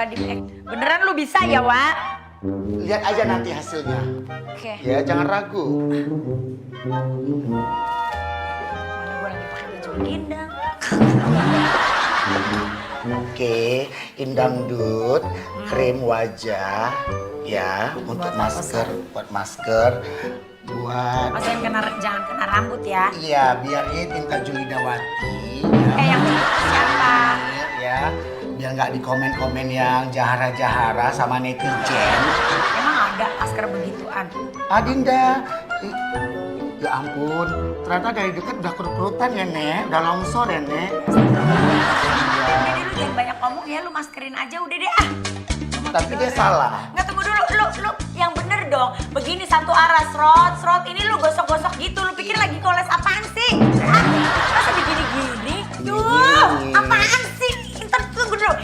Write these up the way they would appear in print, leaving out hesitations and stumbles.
suka di beneran lu bisa ya, Wak? Lihat aja nanti hasilnya. Oke. Ya, jangan ragu. Mana gue lagi pakai baju lindang. Oke, Indang Dut, krim wajah, ya, untuk masker, buat masker, buat, Masa jangan kena rambut ya. iya, biar ini tinta Julidawati, ya, Yang siapa? ya, biar nggak di komen-komen yang jahara-jahara sama netizen. Emang ada masker begituan? Adinda, ya ampun, ternyata dari dekat udah kerut-kerutan ya, Nek, udah longsor ya, Nek. Jadi lu jangan banyak ngomong ya, lu maskerin aja udah deh ah. Tapi dia salah. Nggak, tunggu dulu, lu yang bener dong. Begini satu arah serot, ini lu gosok-gosok gitu. Lu pikir lagi koles apaan sih? Hah? Masa begini-gini? Duh, apaan sih? Ntar tunggu dulu.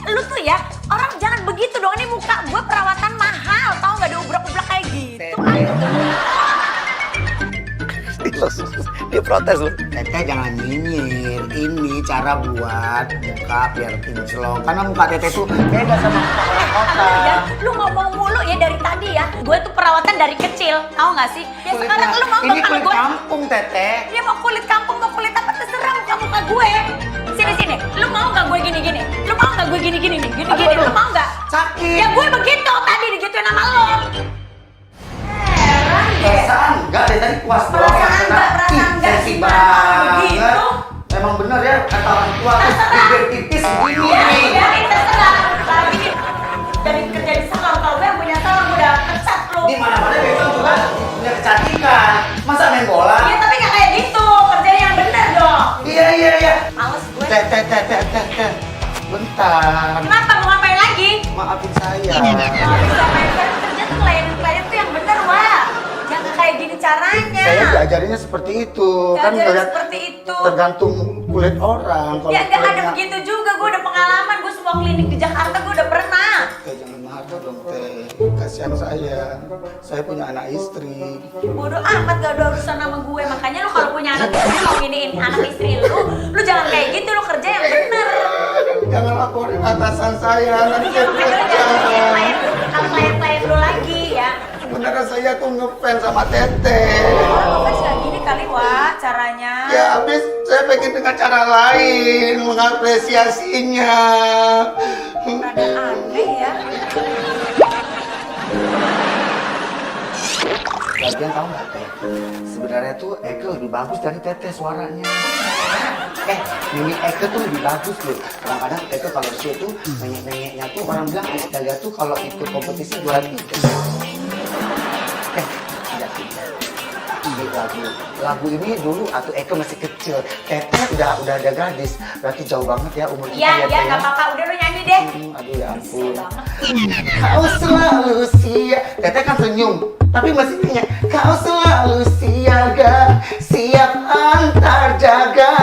Lu tuh ya, orang jangan begitu dong. Ini muka gue perawatan mahal, tau nggak ada ubrak-ubrak kayak gitu. Dia protes loh. Teteh jangan nyinyir. Ini cara buat muka biar kinclong. Karena muka teteh tuh beda sama muka orang kota. Ya, lu ngomong mulu ya dari tadi ya. Gue tuh perawatan dari kecil, tau nggak sih? Ya sekarang lu mau ini nggak kulit gue? kampung teteh. Dia mau kulit kampung, mau kulit apa terserah muka gue. Sini. Lu mau nggak gue gini-gini? Lu mau nggak gue gini-gini nih? Gini-gini, lu mau nggak? Sakit. Ya gue begitu tadi digituin sama lo. Perasaan enggak deh, tadi puas doang. Perasaan enggak Sensi sih, banget. begitu. Emang bener ya kata orang tua tuh bibir tipis begini. Ya terserah. Lagi dari kerja di salon, kalau gue yang punya salon gue udah pecat lo. Di mana-mana besok juga punya kecantikan. Masa main bola? Iya tapi nggak kayak gitu. Kerjanya yang bener dong. Iya. Males gue. Teh. Bentar. Kenapa mau ngapain lagi? Maafin saya. Kalau bisa main kerja tuh klien tuh yang bener, Wak. Jangan kayak gini caranya. Saya diajarinnya seperti itu. Diajarin ngeliat seperti itu. Tergantung kulit orang. Kalau Ya nggak ada kulitnya- begitu juga, gue udah pengalaman, gue semua klinik di Jakarta gue udah pernah. Teh jangan marah dong teh. Kasihan saya. Saya punya anak istri. Bodoh amat gak ada urusan sama gue, makanya lu kalau punya anak istri mau giniin anak istri lu jangan kayak gitu, lu kerja yang bener. Jangan laporin atasan saya. Nanti saya Makanya kerja. jangan klien lu lagi ya. Sebenarnya saya tuh ngefans sama Teteh. Kalau kan gak gini kali, Wak, caranya. Ya habis saya pengen dengan cara lain mengapresiasinya. Rada aneh ya. Lagian tahu nggak Teh? Sebenarnya tuh Eke lebih bagus dari Teteh suaranya. Mimi Eke tuh lebih bagus loh. Kadang-kadang Eke kalau show tuh nengek-nengeknya tuh orang bilang kita lihat tuh kalau ikut kompetisi juara 3. Tidak lagu ini dulu atau Eke masih kecil. Teteh udah ada gadis. Berarti jauh banget ya umur kita Iya, ya Teh. gak apa-apa, udah lu nyanyi deh. Aduh ya ampun. Kau selalu siap. Teteh kan senyum, tapi masih tanya. Kau selalu siaga, siap antar jaga.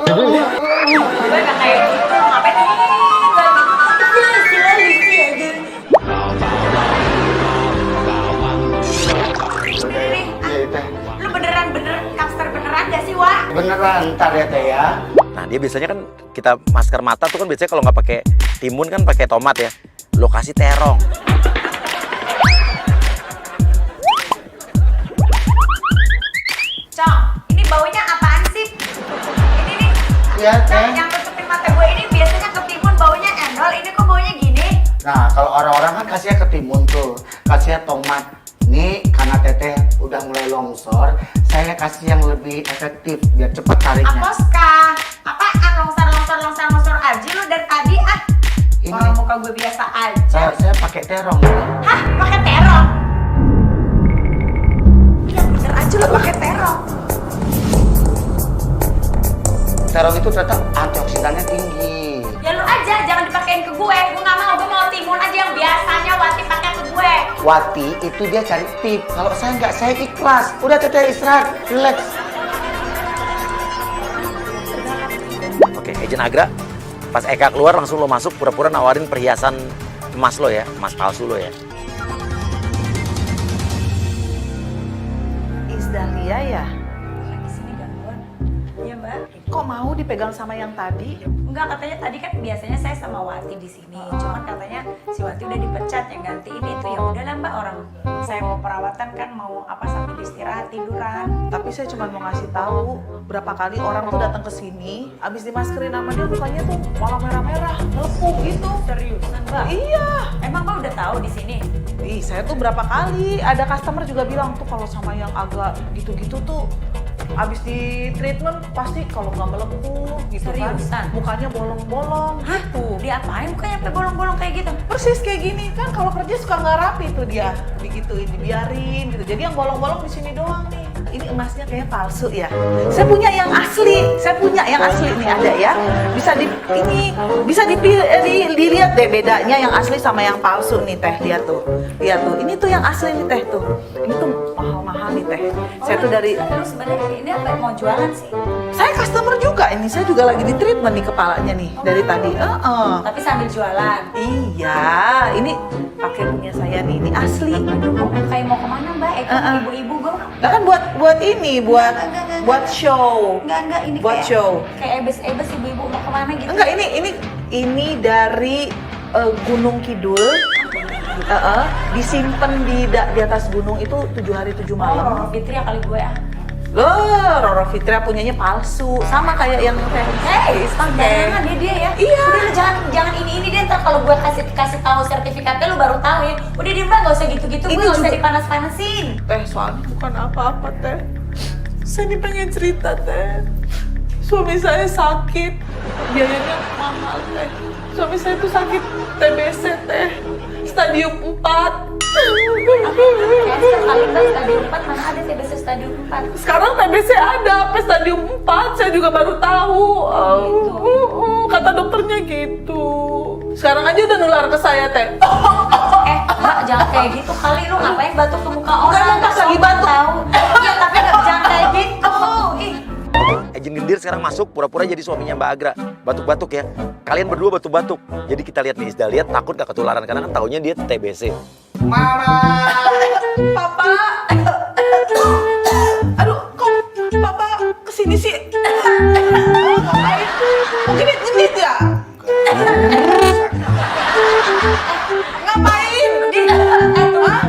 Gue gak kayak gitu, ngapain nih? Gak gitu, selalu siaga. Udah deh, Iya Teh. lu beneran kapster beneran gak sih, Wak? Beneran ntar ya Teh ya. Nah dia biasanya kan kita masker mata tuh kan biasanya kalau nggak pakai timun kan pakai tomat ya. Lo kasih terong. Cong, ini baunya apaan sih? Ini nih. Iya Teh. Yang nutupin mata gue ini biasanya ketimun baunya endol, ini kok baunya gini? Nah kalau orang-orang kan kasihnya ketimun tuh, kasihnya tomat. Nih karena Teteh udah mulai longsor, saya kasih yang lebih efektif biar cepat tariknya. Aposka, apaan longsor aja lu dari tadi ah? Ini. Orang muka gue biasa aja. Saya pakai terong. Hah? Pakai terong? Ya bener aja lu pakai terong. Terong itu ternyata antioksidannya tinggi. Ya lu aja, jangan dipakein ke gue. Gue gak mau, gue mau timun aja yang biasanya Wati pakai ke gue. Wati itu dia cari tip. Kalau saya nggak, saya ikhlas. Udah Teteh istirahat, relax. Oke, Agent Agra. Pas Eka keluar langsung lo masuk pura-pura nawarin perhiasan emas lo ya, emas palsu lo ya. Isdalia ya? Lagi sini gangguan. Iya mbak. Kok kok mau dipegang sama yang tadi? Enggak, katanya tadi kan biasanya saya sama Wati di sini. Cuman katanya si Wati udah dipecat, yang gantiin itu. Ya udahlah Mbak, orang saya mau perawatan kan, mau apa sambil istirahat tiduran. Tapi saya cuma mau ngasih tahu berapa kali orang tuh datang ke sini, abis dimaskerin sama dia mukanya tuh malah merah-merah, melepuh gitu. Seriusan Mbak? Iya. Emang Mbak udah tahu di sini? Ih, saya tuh berapa kali ada customer juga bilang tuh kalau sama yang agak gitu-gitu tuh abis di treatment pasti kalau nggak melepuh gitu kan, Seriusan? mukanya bolong-bolong gitu. Diapain mukanya sampai bolong-bolong kayak gitu? Persis kayak gini kan, kalau kerja suka nggak rapi tuh dia, digituin, dibiarin gitu. Jadi yang bolong-bolong di sini doang nih. Ini emasnya kayak palsu ya. Saya punya yang asli, nih ada ya. Bisa dilihat deh bedanya yang asli sama yang palsu nih teh. Lihat tuh. Ini tuh yang asli nih teh tuh. Ini tuh mahal-mahal nih teh. Saya tuh dari Lu sebenarnya ini apa mau jualan sih? saya customer juga ini, saya juga lagi di treatment nih kepalanya nih dari tadi. Tapi sambil jualan. Iya, ini pakai punya saya nih, ini asli. Aduh, kayak mau kemana Mbak? Ibu-ibu gue. Nah kan buat ini, buat show. Enggak, ini Buat kayak, show. Kayak ebes-ebes ibu-ibu mau kemana gitu. Enggak, ini dari Gunung Kidul. Disimpan di atas gunung itu 7 hari 7 malam. Roro Fitri ya kali gue ya. Loh, Roro Fitria punyanya palsu, sama kayak yang teh. Jangan dia ya. Iya. Udah lu jangan ini deh, ntar kalau gue kasih tahu sertifikatnya lu baru tahu ya. Udah dia Mbak, nggak usah gitu-gitu, gue Ini nggak usah juga- dipanas-panasin. Teh, soalnya bukan apa-apa teh. Saya ini pengen cerita teh. Suami saya sakit, biayanya mahal teh. Suami saya tuh sakit TBC teh, stadium 4. Kali Mbak stadium 4 mana ada TBC stadium 4. Sekarang TBC ada, sampai stadium 4, saya juga baru tahu. Kata dokternya gitu. Sekarang aja udah nular ke saya teh. Mbak jangan kayak gitu kali, lu ngapain batuk ke muka orang? Enggak, pas lagi Sopan batuk. tahu. Iya tapi jangan kayak gitu. Ih. Agent Gendir sekarang masuk, pura-pura jadi suaminya Mbak Agra. Batuk-batuk ya. Kalian berdua batuk-batuk. Jadi kita lihat nih, Isda lihat takut gak ketularan karena kan taunya dia TBC. Mama. Papa. Aduh, kok Papa kesini sih? Ngapain? Mungkin genit ya? Ngapain? Hah?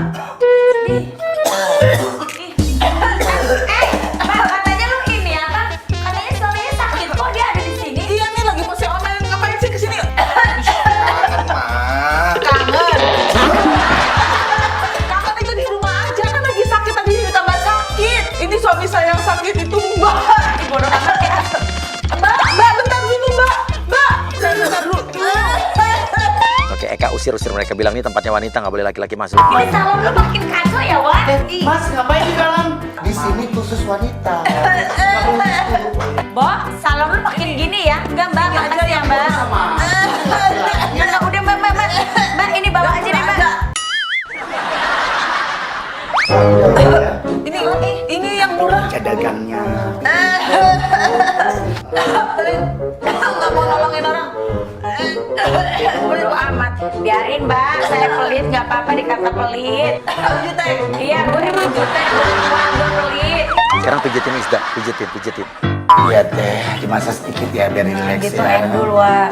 Mbak katanya lu ini apa? Katanya suaminya sakit, kok dia ada di sini? Iya nih lagi mau online, ngapain sih kesini? Kangen, Ma. Kangen. Kangen itu di rumah aja, kan lagi sakit tadi ditambah sakit. Ini suami saya yang sakit itu Mbak. Bodoh amat ya. Mbak, bentar dulu Mbak. Saya bentar dulu. Oke, Eka usir-usir mereka, bilang ini tempatnya wanita, nggak boleh laki-laki masuk. Ini salon lu makin kacau ya, Wan? Ih. Mas, ngapain di dalam? Di sini khusus wanita. Nggak boleh dulu. Bo, salon lu makin gini ya? Enggak Mbak, makasih ya Mbak. Sama. Enggak, udah Mbak, ini bawa aja deh Mbak. Ini yang murah. Cadagangnya. Nggak mau nolongin orang. Bodoh amat. Biarin Mbak, saya pelit, nggak apa-apa dikata pelit. Juta ya? Iya, gue emang jutek, gue pelit. Sekarang pijetin Isda, pijetin. Iya teh, dimasa sedikit ya biar relax Gitu ya. dulu, Wak.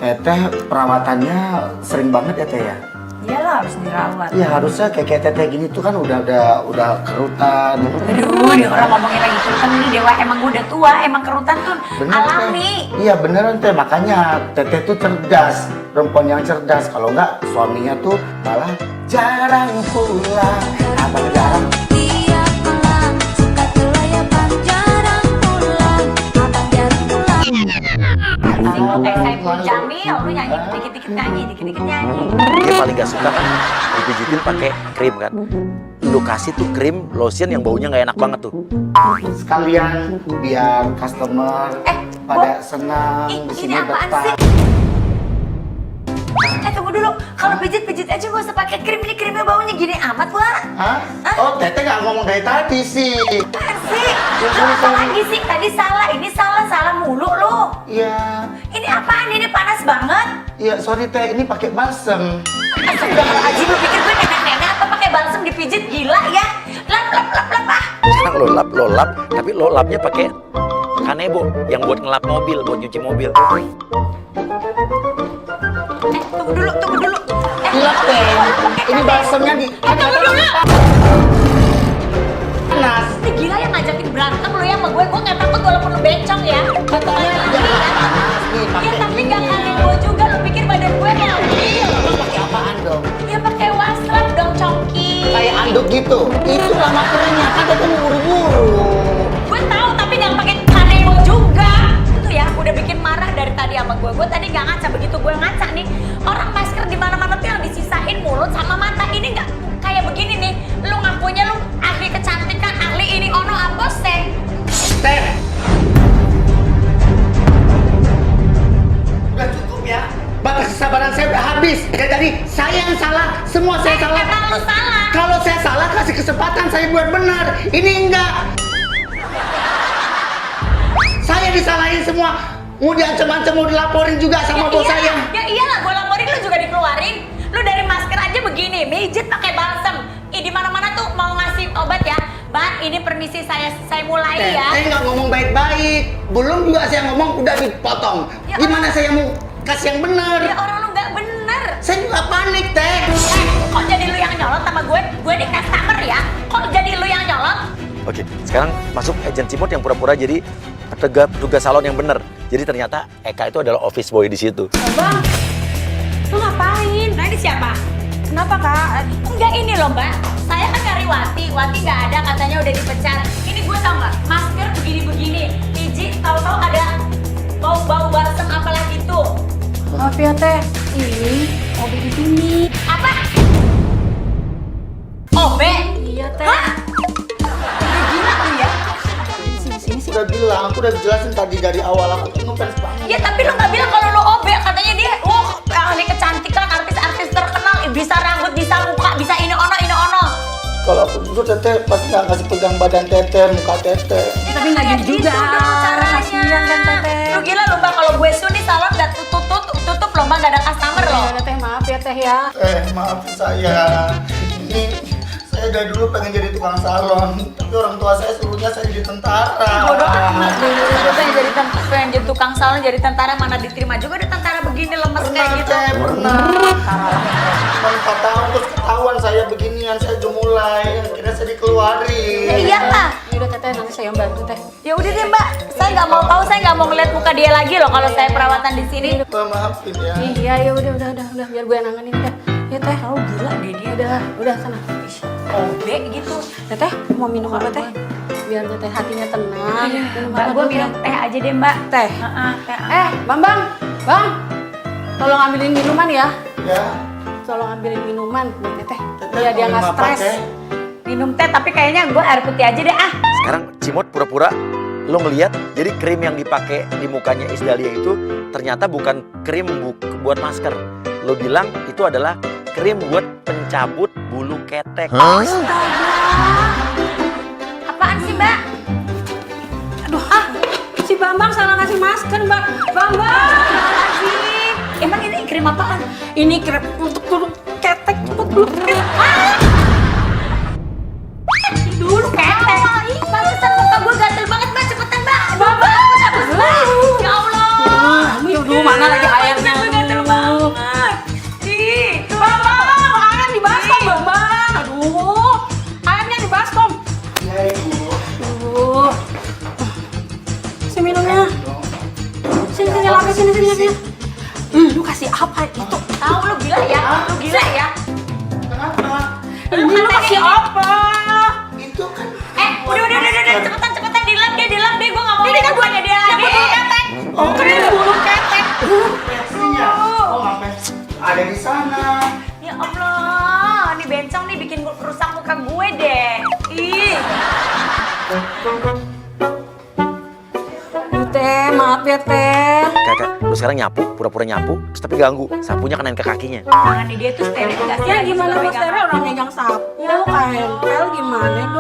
Teteh perawatannya sering banget ya teh ya? Iyalah harus dirawat. Iya harusnya kayak teteh gini tuh kan udah kerutan. Aduh, dia orang ngomongin lagi kerutan ini Dewa, emang gue udah tua, emang kerutan tuh alami. Teh. Iya beneran teh, makanya teteh tuh cerdas, perempuan yang cerdas. Kalau enggak suaminya tuh malah jarang pulang. Abang jarang. Tiap malam suka kelayapan jarang pulang, abang jarang pulang. Sing lo kayak Saiful Jamil, lu nyanyi dikit-dikit nyanyi, dikit-dikit nyanyi. Dia paling gak suka kan dipijitin pakai krim kan. Lu kasih tuh krim lotion yang baunya nggak enak banget tuh. Sekalian biar customer pada senang Ih, di ini sini apaan betah. sih? Tunggu dulu, kalau pijit-pijit aja gak usah pakai krim, ini krimnya baunya gini amat, Wak. Hah? Oh, teteh nggak ngomong dari tadi sih. Apaan sih? Lu apa lagi sih? Tadi salah, ini salah mulu lu. Iya, Ini apaan? Ini panas banget. iya sorry teh, ini pakai balsem. Astagfirullahaladzim, lu pikir gue nenek-nenek apa pakai balsem dipijit? Gila ya. Lap ah. Sekarang lo lap, tapi lo lapnya pakai Kanebo yang buat ngelap mobil, buat nyuci mobil. Tunggu dulu. Gila, Teh. Ini balsemnya di... Tunggu dulu. Panas. Ini gila yang ngajakin berantem lo ya sama gue nggak takut walaupun lo bencong ya. Katanya dia panas nih, Ya pakai tapi ini. gak kanebo juga, lo pikir badan gue mobil. Pakai apaan dong? Ya pakai wasrap dong, Congki. Kayak anduk gitu. Itu lama keringnya, kan Teteh mau buru-buru. Gue tahu tapi gak pakai kanebo juga. Itu ya udah bikin marah dari tadi sama gue. Gue tadi gak ngaca, begitu gue ngaca nih orang masker di mana-mana tuh yang disisain mulut sama mata. Ini nggak kayak begini nih. Lu ngakunya lu ahli kecantikan, ahli ini ono apa sih? Teh. Udah cukup ya. Batas kesabaran saya udah habis. Ya jadi saya yang salah, semua saya salah. Emang lu salah. Kalau saya salah kasih kesempatan saya buat benar. Ini enggak. Saya disalahin semua. Mau diancam-ancam, mau dilaporin juga sama bos saya. Ya iyalah, gue laporin lu juga dikeluarin. Lu dari masker aja begini, mijit pakai balsem. Di mana-mana tuh mau ngasih obat ya. Mbak, ini permisi saya mulai ya. Saya nggak ngomong baik-baik. Belum juga saya ngomong udah dipotong. Ya, Gimana saya mau kasih yang benar? Ya orang lu nggak bener. Saya juga panik, Teh. Kok jadi lu yang nyolot sama gue? Gue di customer ya. Kok jadi lu yang nyolot? Oke, sekarang masuk agen Cimot yang pura-pura jadi petugas salon yang bener. Jadi ternyata Eka itu adalah office boy di situ. Bang, lu ngapain? Nah ini siapa? Kenapa kak? Enggak ini loh mbak, saya kan karyawati, Wati nggak ada katanya udah dipecat. Ini gue tau nggak, masker begini-begini, biji tahu-tahu ada bau-bau balsem apalah gitu. Maaf ya teh, ini Obe di sini. Apa? Obe? Iya teh. Hah? Udah gila lu ya? Sini. Udah bilang, aku udah jelasin tadi dari awal aku tuh ngefans banget. Ya tapi lu nggak bilang kalau lu Obe, katanya dia, ahli kecantikan, artis-artis terkenal, bisa rambut, bisa muka, bisa ini ono. Kalau aku jujur Teteh pasti nggak kasih pegang badan Teteh, muka Teteh. Tapi nggak gitu juga. Kasihan kan teteh. Lu gila lu mbak, kalau gue suni salon gak tutup loh mbak, gak ada customer loh. Ya teh maaf ya teh ya. Maaf saya. Ini saya dari dulu pengen jadi tukang salon, tapi orang tua saya suruhnya saya jadi tentara. Bodoh amat dulu, pengen jadi tukang salon, jadi tentara, mana diterima juga di tentara begini lemes kayak Pernah gitu. Teh, pernah. Cuma 4 tahun terus ketahuan saya beginian, saya gemulai, akhirnya saya dikeluarin. Ya iyalah. Ya udah teteh, nanti saya yang bantu teh. Ya udah deh mbak, saya nggak mau tahu, saya nggak mau ngeliat muka dia lagi loh kalau saya perawatan di sini. Mbak, maafin ya. Iya ya udah biar gue yang nanganin teh. Ya teh. Tahu gila deh dia. Udah sana. Obe gitu. Teteh mau minum apa teh? Biar teteh hatinya tenang. Minum Mbak apa gue dulu, minum Teh? teh aja deh mbak. Teh. Teh. Bang, tolong ambilin minuman ya. Ya. Tolong ambilin minuman buat teteh. Teteh Biar dia mau nggak minum apa, stres. Teh? Minum teh tapi kayaknya gue air putih aja deh ah. Sekarang Cimot pura-pura lo ngeliat, jadi krim yang dipakai di mukanya Isdalia itu ternyata bukan krim buat masker. Lo bilang itu adalah krim buat pencabut bulu ketek. Apaan sih mbak? Aduh, si Bambang salah ngasih masker, Mbak. Bambang! Astagfirullahaladzim. Emang ini krim apaan? Ini krep untuk bulu ketek, untuk bulu ketek. Dulu ketek. Pantesan muka gue gatel banget mbak, cepetan mbak. Mbak, hapus mbak. Ya Allah. Aduh, mana lagi airnya? Gue gatel banget. Ih, Bambang, airnya di baskom, Bambang. Aduh, airnya di baskom. Ya, Ibu. Aduh. Si minumnya. Sini, lapis, sini. Lu kasih apa itu? tahu lu gila ya, lu gila ya. Kenapa? Lu kasih apa? Itu kan. Udah, cepetan dilap deh, gue gak mau lihat mukanya dia lagi. Oh, Keren bulu ketek. Reaksinya. Oh, ngapain? Ada di sana. Ya Allah, ini bencong nih bikin rusak muka gue deh. Ih. Teh, maaf ya teh. Kakak, lu sekarang nyapu, pura-pura nyapu, terus tapi ganggu, sapunya kenain ke kakinya. Tangan dia tuh steril gak sih? Ya gimana bos tere orang megang sapu, kaempel gimana